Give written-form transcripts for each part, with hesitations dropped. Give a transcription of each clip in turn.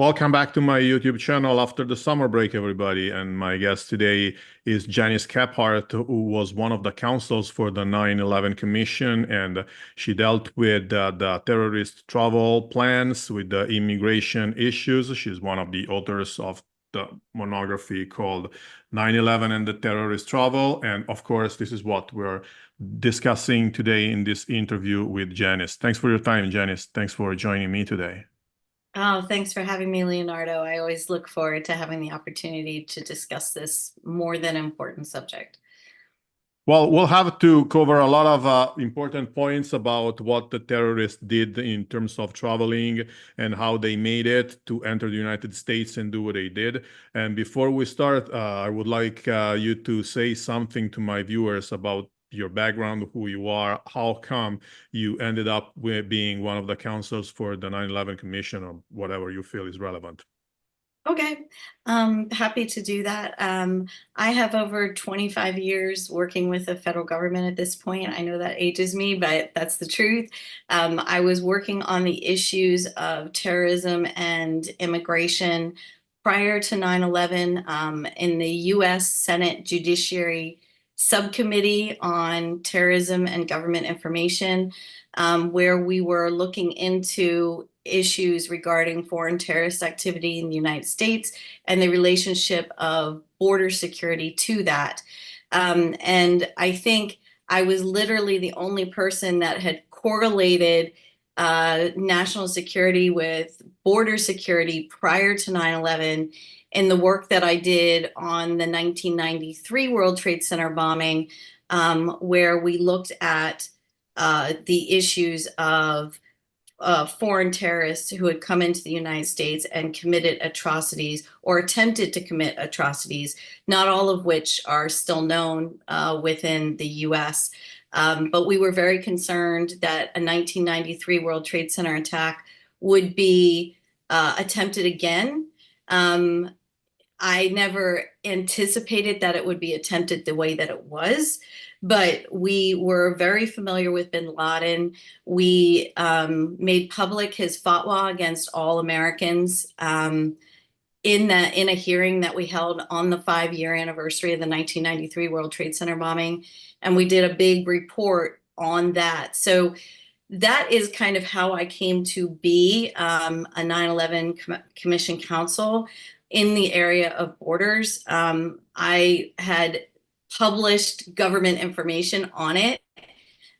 Welcome back to my YouTube channel after the summer break, everybody. And my guest today is Janice Kephart, who was one of the counsels for the 9/11 Commission, and she dealt with the terrorist travel plans, with the immigration issues. She's one of the authors of the monography called 9/11 and the Terrorist Travel. And of course, this is what we're discussing today in this interview with Janice. Thanks for your time, Janice. Thanks for joining me today. Oh, thanks for having me, Leonardo. I always look forward to having the opportunity to discuss this more than important subject. Well, we'll have to cover a lot of important points about what the terrorists did in terms of traveling and how they made it to enter the United States and do what they did. And before we start, I would like you to say something to my viewers about your background, who you are, how come you ended up with being one of the counsels for the 9/11 Commission, or whatever you feel is relevant. Okay, happy to do that. I have over 25 years working with the federal government at this point. I know that ages me, but that's the truth. I was working on the issues of terrorism and immigration prior to 9/11 in the U.S. Senate Judiciary Subcommittee on Terrorism and Government Information, where we were looking into issues regarding foreign terrorist activity in the United States and the relationship of border security to that. And I think I was literally the only person that had correlated national security with border security prior to 9/11 in the work that I did on the 1993 World Trade Center bombing, where we looked at the issues of foreign terrorists who had come into the United States and committed atrocities or attempted to commit atrocities, not all of which are still known within the U.S. But we were very concerned that a 1993 World Trade Center attack would be attempted again. I never anticipated that it would be attempted the way that it was, but we were very familiar with bin Laden. We made public his fatwa against all Americans in a hearing that we held on the 5-year anniversary of the 1993 World Trade Center bombing, and we did a big report on that. So that is kind of how I came to be a 9/11 Commission counsel in the area of borders. I had published government information on it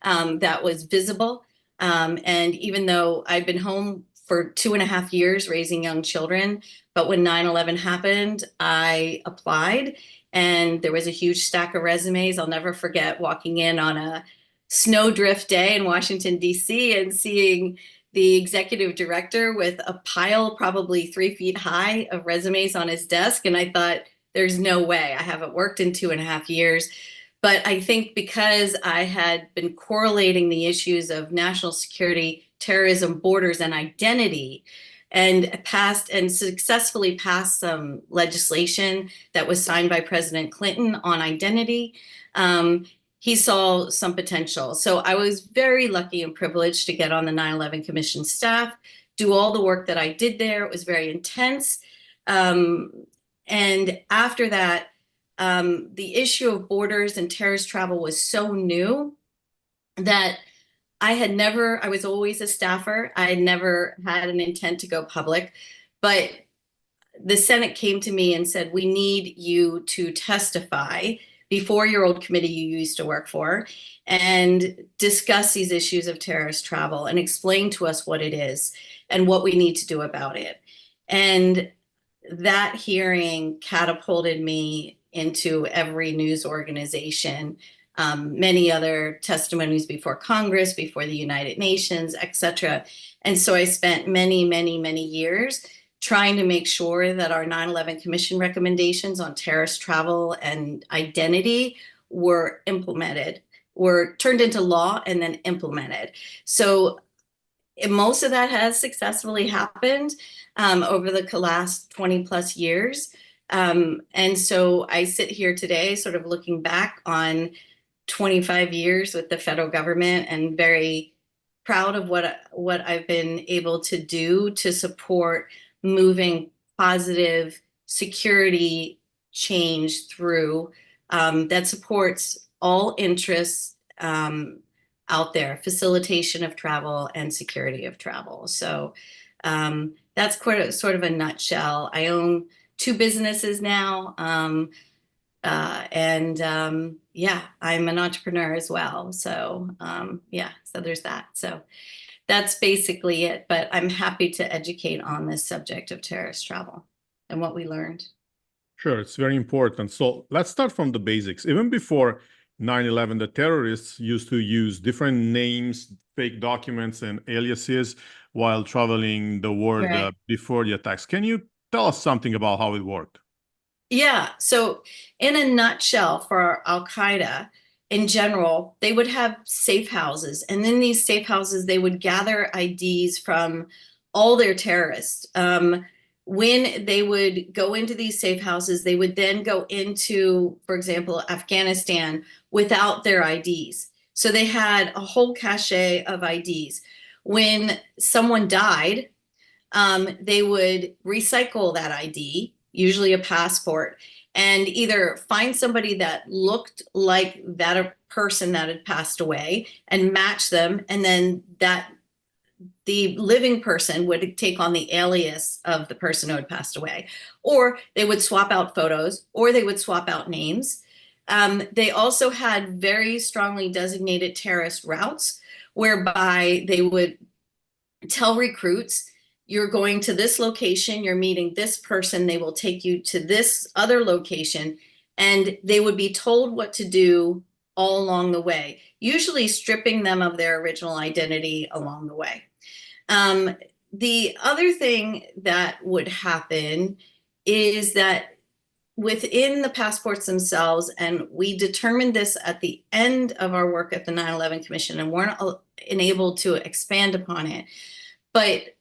that was visible. And even though I'd been home for 2.5 years raising young children, but when 9/11 happened, I applied and there was a huge stack of resumes. I'll never forget walking in on a snowdrift day in Washington, D.C. and seeing the executive director with a pile probably 3 feet high of resumes on his desk. And I thought, there's no way. I haven't worked in 2.5 years. But I think because I had been correlating the issues of national security, terrorism, borders, and identity, and successfully passed some legislation that was signed by President Clinton on identity, he saw some potential. So I was very lucky and privileged to get on the 9/11 Commission staff, do all the work that I did there. It was very intense. And after that, the issue of borders and terrorist travel was so new that I was always a staffer. I had never had an intent to go public, but the Senate came to me and said, we need you to testify before your old committee you used to work for and discuss these issues of terrorist travel and explain to us what it is and what we need to do about it. And that hearing catapulted me into every news organization, many other testimonies before Congress, before the United Nations, etc. And so I spent many, many, many years trying to make sure that our 9/11 Commission recommendations on terrorist travel and identity were implemented, were turned into law and then implemented. So most of that has successfully happened over the last 20 plus years. And so I sit here today sort of looking back on 25 years with the federal government and very proud of what I've been able to do to support moving positive security change through that supports all interests out there, facilitation of travel and security of travel. So that's sort of a nutshell. I own 2 businesses now. Yeah, I'm an entrepreneur as well. So yeah, so there's that. So that's basically it. But I'm happy to educate on this subject of terrorist travel and what we learned. Sure, it's very important. So let's start from the basics. Even before 9/11, the terrorists used to use different names, fake documents, and aliases while traveling the world Right. before the attacks. Can you tell us something about how it worked? Yeah. So, in a nutshell, for al-qaeda in general, they would have safe houses. And in these safe houses, they would gather IDs from all their terrorists. When they would go into these safe houses, they would then go into, for example, Afghanistan without their IDs. So they had a whole cache of IDs. When someone died, they would recycle that ID, usually a passport, and either find somebody that looked like that person that had passed away and match them, and then that the living person would take on the alias of the person who had passed away, or they would swap out photos, or they would swap out names. They also had very strongly designated terrorist routes whereby they would tell recruits, you're going to this location, you're meeting this person, they will take you to this other location, and they would be told what to do all along the way, usually stripping them of their original identity along the way. The other thing that would happen is that within the passports themselves, and we determined this at the end of our work at the 9/11 Commission and weren't enabled to expand upon it, but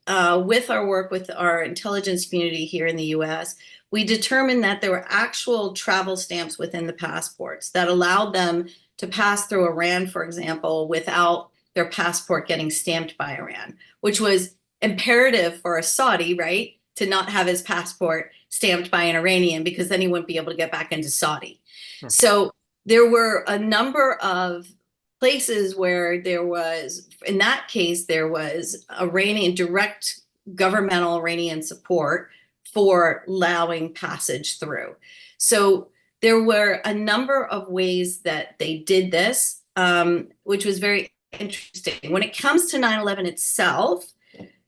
with our work with our intelligence community here in the US, we determined that there were actual travel stamps within the passports that allowed them to pass through Iran, for example, without their passport getting stamped by Iran, which was imperative for a Saudi, right, to not have his passport stamped by an Iranian, because then he wouldn't be able to get back into Saudi. Sure. So there were a number of places where there was, in that case, there was Iranian direct governmental Iranian support for allowing passage through. So there were a number of ways that they did this, which was very interesting. When it comes to 9/11 itself,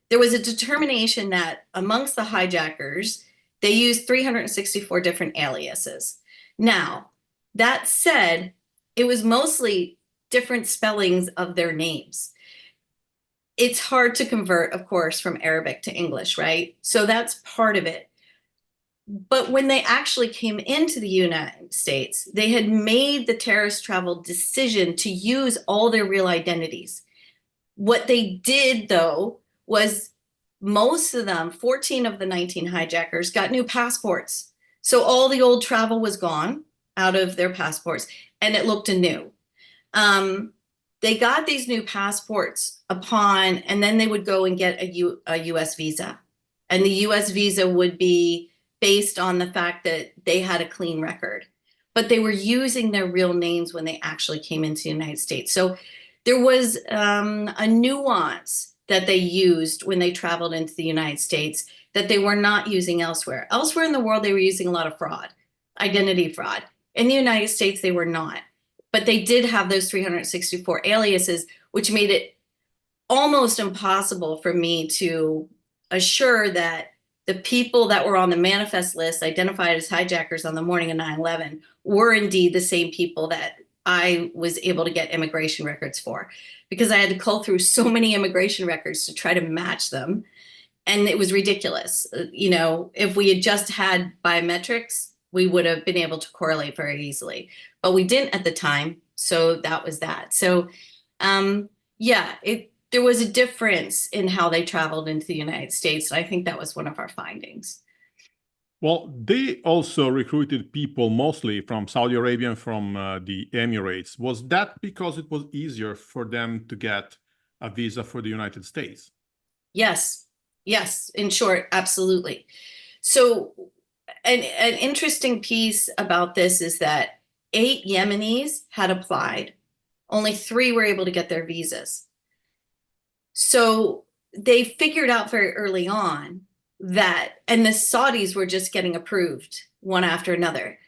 there was a determination that amongst the hijackers, they used 364 different aliases. Now, that said, it was mostly different spellings of their names. It's hard to convert, of course, from Arabic to English, right? So that's part of it. But when they actually came into the United States, they had made the terrorist travel decision to use all their real identities. What they did, though, was most of them, 14 of the 19 hijackers, got new passports. So all the old travel was gone out of their passports, and it looked anew. They got these new passports and then they would go and get a US visa. And the US visa would be based on the fact that they had a clean record. But they were using their real names when they actually came into the United States. So there was a nuance that they used when they traveled into the United States that they were not using elsewhere. Elsewhere in the world, they were using a lot of fraud, identity fraud. In the United States, they were not. But they did have those 364 aliases, which made it almost impossible for me to assure that the people that were on the manifest list identified as hijackers on the morning of 9/11 were indeed the same people that I was able to get immigration records for, because I had to cull through so many immigration records to try to match them. And it was ridiculous. If we had just had biometrics, we would have been able to correlate very easily, but we didn't at the time. So that was that. So yeah, there was a difference in how they traveled into the United States. I think that was one of our findings. Well, they also recruited people mostly from Saudi Arabia and from the Emirates. Was that because it was easier for them to get a visa for the United States? Yes, Yes, in short, absolutely. So, an interesting piece about this is that 8 Yemenis had applied, only 3 were able to get their visas. So they figured out very early on that, and the Saudis were just getting approved one after another.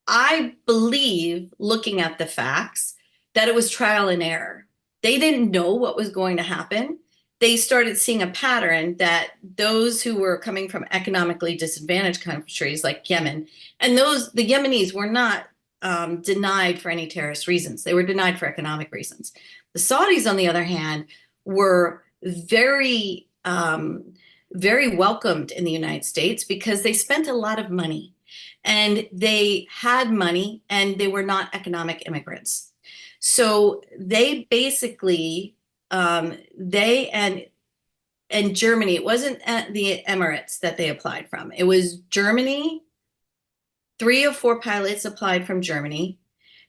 I believe, looking at the facts, that it was trial and error. They didn't know what was going to happen. They started seeing a pattern that those who were coming from economically disadvantaged countries like Yemen, and the Yemenis were not denied for any terrorist reasons. They were denied for economic reasons. The Saudis, on the other hand, were very welcomed in the United States because they spent a lot of money and they had money and they were not economic immigrants. So they basically, they and Germany, it wasn't the Emirates that they applied from. It was Germany. 3 or 4 pilots applied from Germany,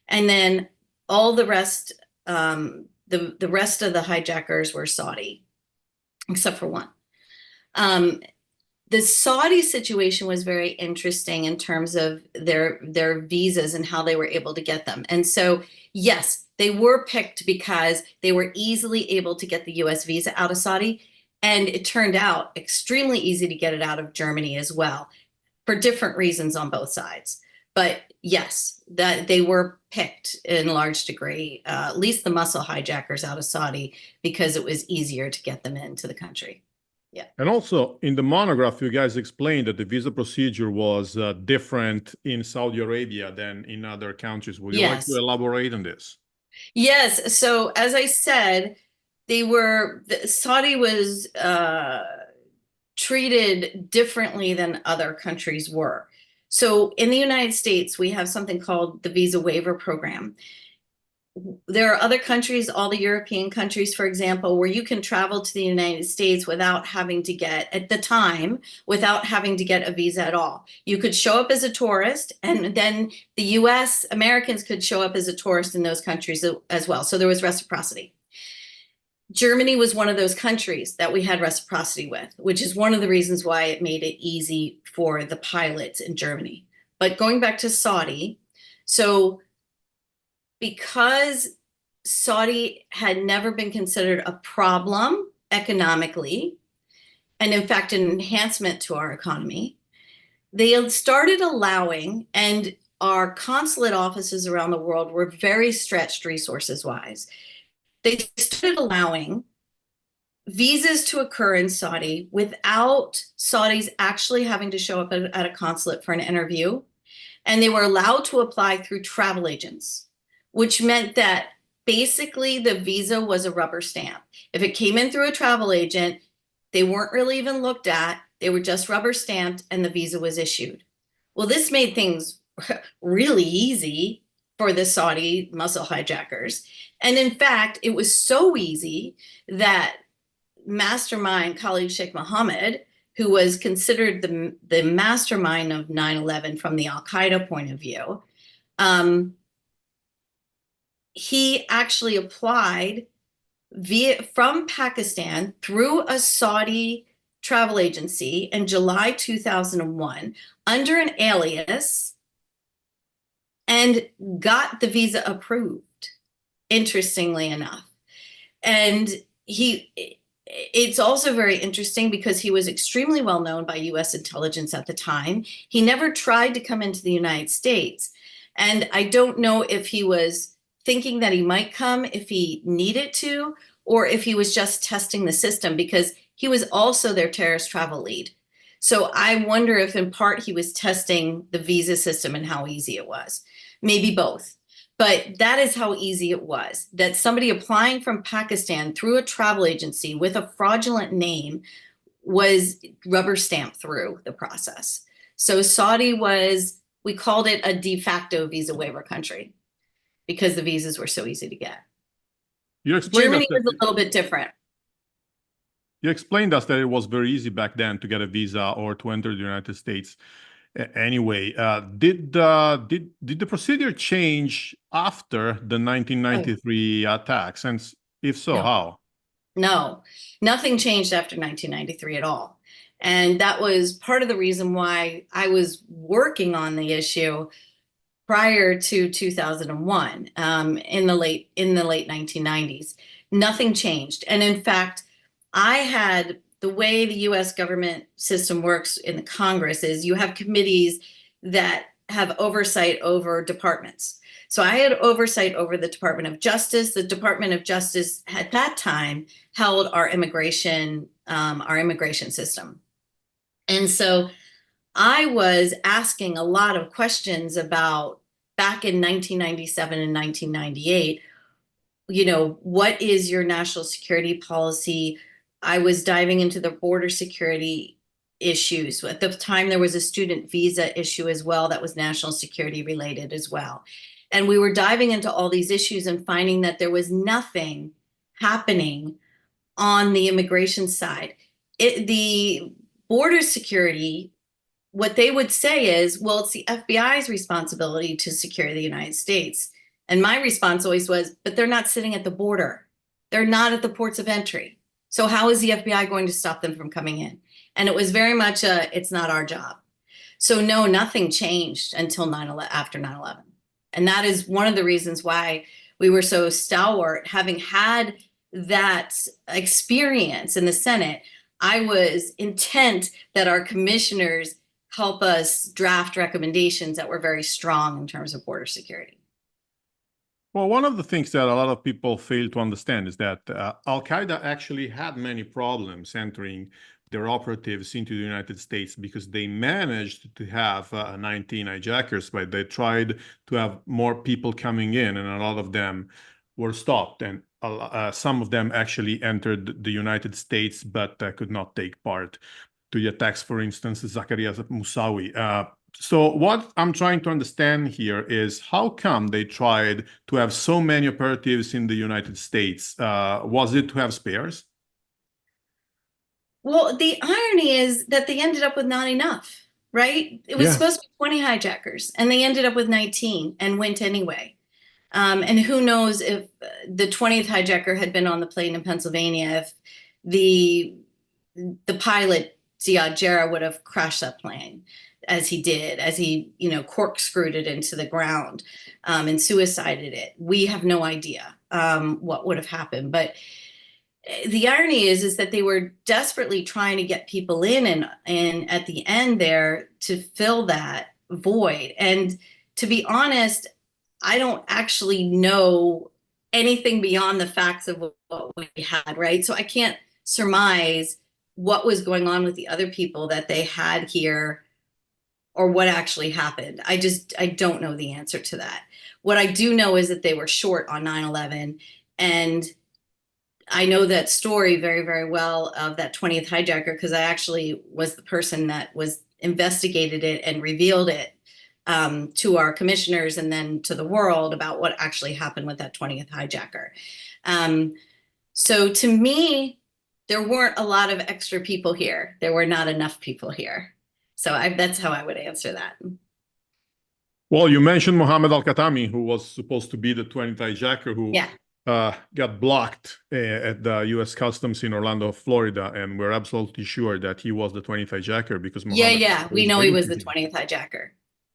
and then all the rest, the rest of the hijackers were Saudi, except for one. The Saudi situation was very interesting in terms of their visas and how they were able to get them. And so, yes, they were picked because they were easily able to get the US visa out of Saudi. And it turned out extremely easy to get it out of Germany as well, for different reasons on both sides. But yes, that they were picked in large degree, at least the muscle hijackers out of Saudi, because it was easier to get them into the country. Yeah. And also in the monograph, you guys explained that the visa procedure was different in Saudi Arabia than in other countries. Would you like to Yes. elaborate on this? Yes. So as I said, Saudi was treated differently than other countries were. So in the United States, we have something called the Visa Waiver Program. There are other countries, all the European countries, for example, where you can travel to the United States without having to get, at the time, without having to get a visa at all. You could show up as a tourist, and then the US, Americans could show up as a tourist in those countries as well. So there was reciprocity. Germany was one of those countries that we had reciprocity with, which is one of the reasons why it made it easy for the pilots in Germany. But going back to Saudi, so because Saudi had never been considered a problem economically, and in fact, an enhancement to our economy, they started allowing, and our consulate offices around the world were very stretched resources wise. They started allowing visas to occur in Saudi without Saudis actually having to show up at a consulate for an interview. And they were allowed to apply through travel agents, which meant that basically the visa was a rubber stamp. If it came in through a travel agent, they weren't really even looked at. They were just rubber stamped and the visa was issued. Well, this made things really easy for the Saudi muscle hijackers. And in fact, it was so easy that mastermind Khalid Sheikh Mohammed, who was considered the mastermind of 9/11 from the al-qaeda point of view, he actually applied from Pakistan through a Saudi travel agency in July 2001 under an alias and got the visa approved, interestingly enough. And it's also very interesting because he was extremely well known by US intelligence at the time. He never tried to come into the United States. And I don't know if he was thinking that he might come if he needed to, or if he was just testing the system, because he was also their terrorist travel lead. So I wonder if in part he was testing the visa system and how easy it was. Maybe both. But that is how easy it was, that somebody applying from Pakistan through a travel agency with a fraudulent name was rubber stamped through the process. So Saudi was, we called it a de facto visa waiver country because the visas were so easy to get. You explained Germany us was a little bit different. you explained us that it was very easy back then to get a visa or to enter the United States. Anyway, did the procedure change after the 1993 attacks? And if so, No. how? No, nothing changed after 1993 at all. And that was part of the reason why I was working on the issue prior to 2001, in the late 1990s. Nothing changed. And in fact, I had the way the US government system works in the Congress is you have committees that have oversight over departments. So I had oversight over the Department of Justice. The Department of Justice at that time held our immigration system. And so I was asking a lot of questions about back in 1997 and 1998, what is your national security policy? I was diving into the border security issues. At the time, there was a student visa issue as well that was national security related as well. And we were diving into all these issues and finding that there was nothing happening on the immigration side. The border security, what they would say is, well, it's the FBI's responsibility to secure the United States. And my response always was, but they're not sitting at the border. They're not at the ports of entry. So how is the FBI going to stop them from coming in? And it was very much it's not our job. So no, nothing changed until after 9/11. And that is one of the reasons why we were so stalwart, having had that experience in the Senate. I was intent that our commissioners help us draft recommendations that were very strong in terms of border security. Well, one of the things that a lot of people fail to understand is that al-qaeda actually had many problems entering their operatives into the United States because they managed to have 19 hijackers, but they tried to have more people coming in, and a lot of them were stopped. And some of them actually entered the United States, but could not take part to the attacks, for instance, Zacharias Moussaoui. So what I'm trying to understand here is how come they tried to have so many operatives in the United States? Was it to have spares? Well, the irony is that they ended up with not enough, right? It was Yeah. supposed to be 20 hijackers, and they ended up with 19 and went anyway. And who knows if the 20th hijacker had been on the plane in Pennsylvania, if the pilot, Ziad Jarrah, would have crashed that plane as he did, as he, corkscrewed it into the ground and suicided it. We have no idea what would have happened. But the irony is that they were desperately trying to get people in and at the end there to fill that void. And to be honest, I don't actually know anything beyond the facts of what we had, right? So I can't surmise what was going on with the other people that they had here or what actually happened. I don't know the answer to that. What I do know is that they were short on 9/11, and I know that story very, very well of that 20th hijacker because I actually was the person that was investigated it and revealed it to our commissioners and then to the world about what actually happened with that 20th hijacker. So to me, there weren't a lot of extra people here. There were not enough people here. So that's how I would answer that. Well, you mentioned Mohammed al-Katami, who was supposed to be the 20th hijacker who got blocked at the U.S. Customs in Orlando, Florida, and we're absolutely sure that he was the 20th hijacker because we know he was the 20th hijacker.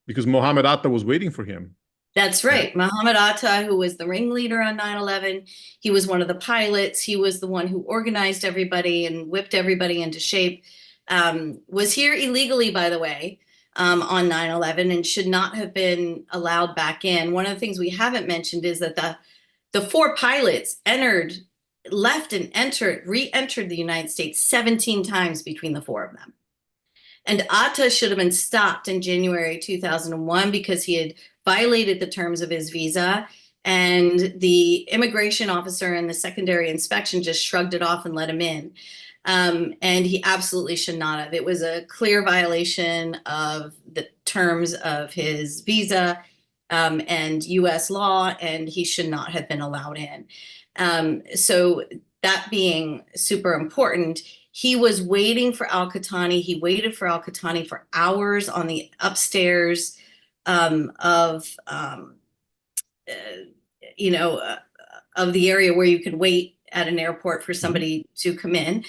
Because Mohammed Atta was waiting for him. That's right. Mohammed Atta, who was the ringleader on 9/11, he was one of the pilots. He was the one who organized everybody and whipped everybody into shape. Was here illegally, by the way, on 9/11 and should not have been allowed back in. One of the things we haven't mentioned is that the four pilots left and re-entered the United States 17 times between the four of them. And Atta should have been stopped in January 2001 because he had violated the terms of his visa. And the immigration officer in the secondary inspection just shrugged it off and let him in. And he absolutely should not have. It was a clear violation of the terms of his visa and US law, and he should not have been allowed in. So that being super important, he was waiting for al-Qahtani. He waited for al-Qahtani for hours on the upstairs of the area where you could wait at an airport for somebody to come in.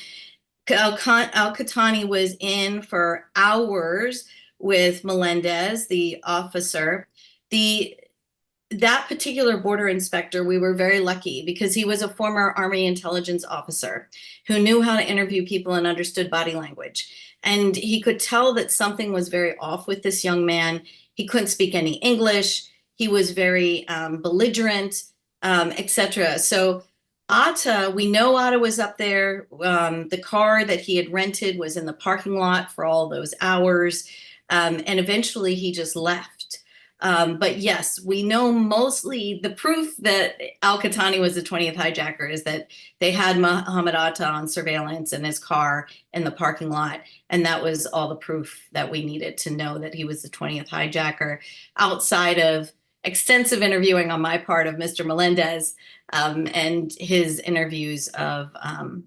Al-Qaeda was in for hours with Melendez, the officer. That particular border inspector, we were very lucky because he was a former Army intelligence officer who knew how to interview people and understood body language. And he could tell that something was very off with this young man. He couldn't speak any English. He was very belligerent, etc. So Atta, we know Atta was up there. The car that he had rented was in the parking lot for all those hours. And eventually he just left. But yes, we know mostly the proof that al-Qaeda was the 20th hijacker is that they had Muhammad Atta on surveillance in his car in the parking lot. And that was all the proof that we needed to know that he was the 20th hijacker, outside of extensive interviewing on my part of Mr. Melendez and his interviews of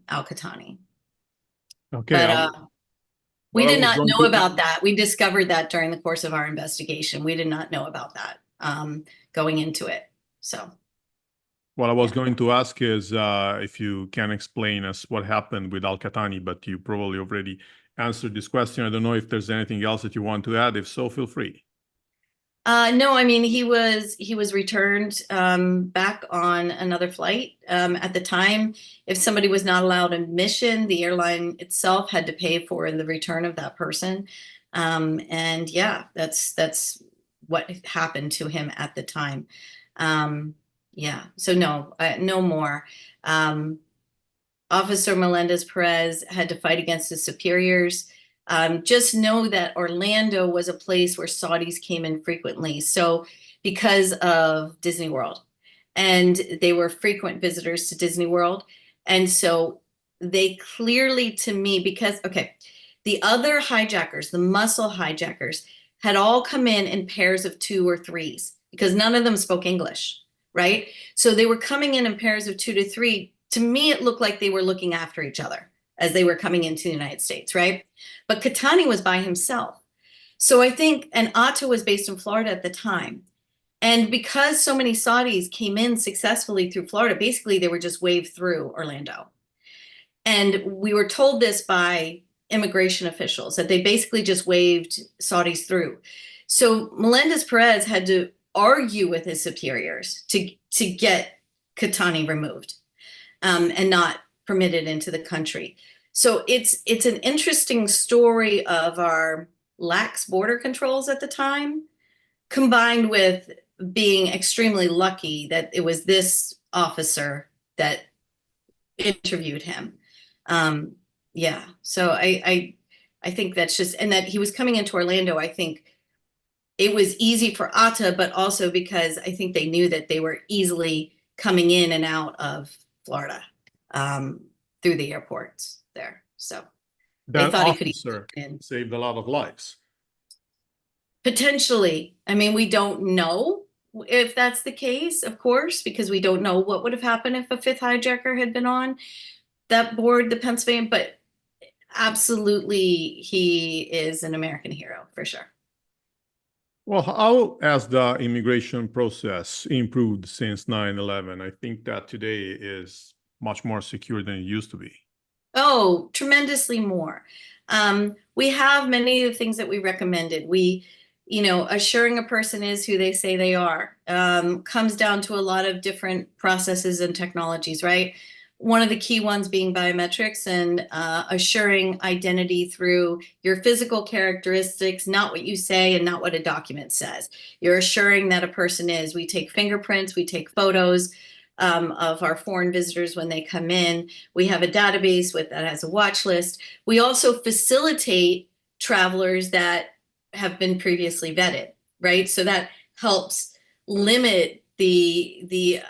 al-Qaeda. Okay. But we did not know about that. We discovered that during the course of our investigation. We did not know about that going into it. So, what I was going to ask is if you can explain us what happened with al-Qaeda, but you probably already answered this question. I don't know if there's anything else that you want to add. If so, feel free. No, I mean, he was returned back on another flight. At the time, if somebody was not allowed admission, the airline itself had to pay for the return of that person. And yeah, that's what happened to him at the time. Yeah, so no, no more. Officer Melendez Perez had to fight against his superiors. Just know that Orlando was a place where Saudis came in frequently. So because of Disney World, and they were frequent visitors to Disney World. And so they clearly, to me, because, okay, the other hijackers, the muscle hijackers, had all come in pairs of 2 or 3s because none of them spoke English, right? So they were coming in pairs of 2 to 3. To me, it looked like they were looking after each other as they were coming into the United States, right? But Katami was by himself. So I think, and Atta was based in Florida at the time. And because so many Saudis came in successfully through Florida, basically they were just waved through Orlando. And we were told this by immigration officials, that they basically just waved Saudis through. So Melendez Perez had to argue with his superiors to get Katami removed and not permitted into the country. So it's an interesting story of our lax border controls at the time, combined with being extremely lucky that it was this officer that interviewed him. Yeah, so I think that's just, and that he was coming into Orlando, I think it was easy for Atta, but also because I think they knew that they were easily coming in and out of Florida through the airports there. So that they thought officer he could get in. saved a lot of lives. Potentially. I mean, we don't know if that's the case, of course, because we don't know what would have happened if a 5th hijacker had been on that board, the Pennsylvania, but absolutely he is an American hero for sure. Well, how has the immigration process improved since 9/11? I think that today is much more secure than it used to be. Oh, tremendously more. We have many of the things that we recommended. We, assuring a person is who they say they are, comes down to a lot of different processes and technologies, right? One of the key ones being biometrics and assuring identity through your physical characteristics, not what you say and not what a document says. You're assuring that a person is. We take fingerprints, we take photos of our foreign visitors when they come in. We have a database that has a watch list. We also facilitate travelers that have been previously vetted, right? So that helps limit the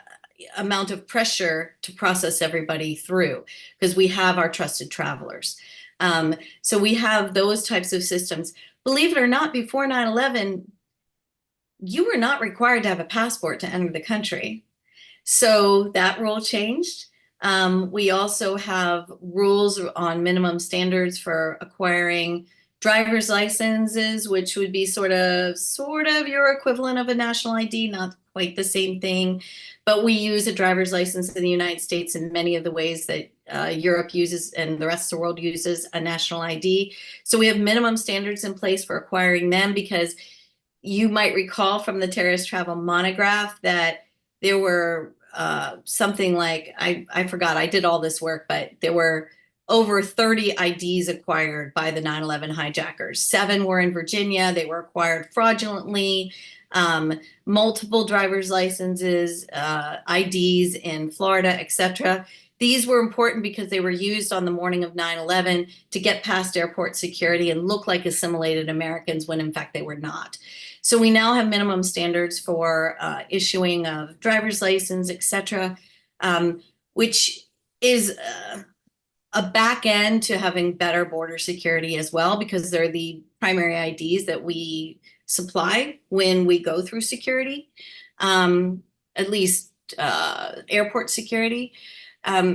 amount of pressure to process everybody through because we have our trusted travelers. So we have those types of systems. Believe it or not, before 9/11, you were not required to have a passport to enter the country. So that rule changed. We also have rules on minimum standards for acquiring driver's licenses, which would be sort of your equivalent of a national ID, not quite the same thing, but we use a driver's license in the United States in many of the ways that Europe uses and the rest of the world uses a national ID. So we have minimum standards in place for acquiring them, because you might recall from the terrorist travel monograph that there were something like, I forgot, I did all this work, but there were over 30 IDs acquired by the 9/11 hijackers. 7 were in Virginia. They were acquired fraudulently. Multiple driver's licenses, IDs in Florida, etc. These were important because they were used on the morning of 9/11 to get past airport security and look like assimilated Americans when in fact they were not. So we now have minimum standards for issuing of driver's license, etc., which is a back end to having better border security as well, because they're the primary IDs that we supply when we go through security, at least airport security.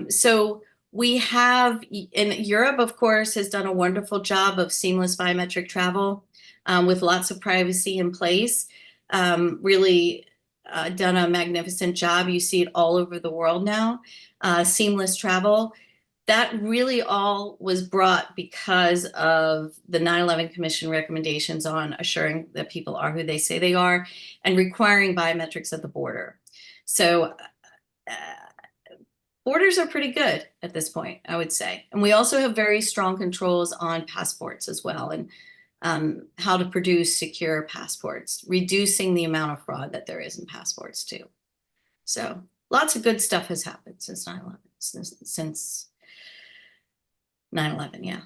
So we have, in Europe, of course, has done a wonderful job of seamless biometric travel with lots of privacy in place. Really done a magnificent job. You see it all over the world now, seamless travel. That really all was brought because of the 9/11 Commission recommendations on assuring that people are who they say they are and requiring biometrics at the border. So borders are pretty good at this point, I would say. And we also have very strong controls on passports as well, and how to produce secure passports, reducing the amount of fraud that there is in passports too. So lots of good stuff has happened since 9/11, since 9/11, yeah.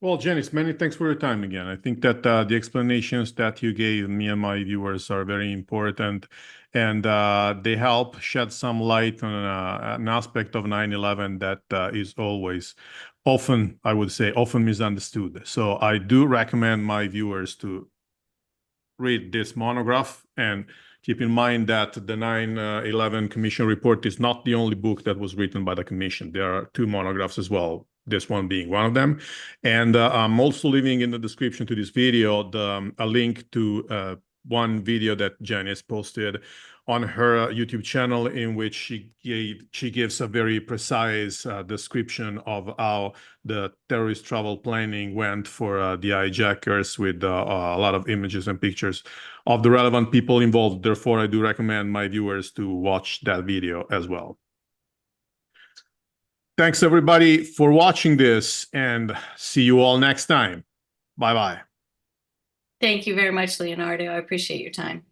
Well, Janice, many thanks for your time again. I think that the explanations that you gave me and my viewers are very important, and they help shed some light on an aspect of 9/11 that is always often, I would say, often misunderstood. So I do recommend my viewers to read this monograph, and keep in mind that the 9/11 Commission report is not the only book that was written by the Commission. There are 2 monographs as well, this one being one of them. And I'm also leaving in the description to this video a link to one video that Janice posted on her YouTube channel, in which she gives a very precise description of how the terrorist travel planning went for the hijackers, with a lot of images and pictures of the relevant people involved. Therefore, I do recommend my viewers to watch that video as well. Thanks, everybody, for watching this, and see you all next time. Bye-bye. Thank you very much, Leonardo. I appreciate your time.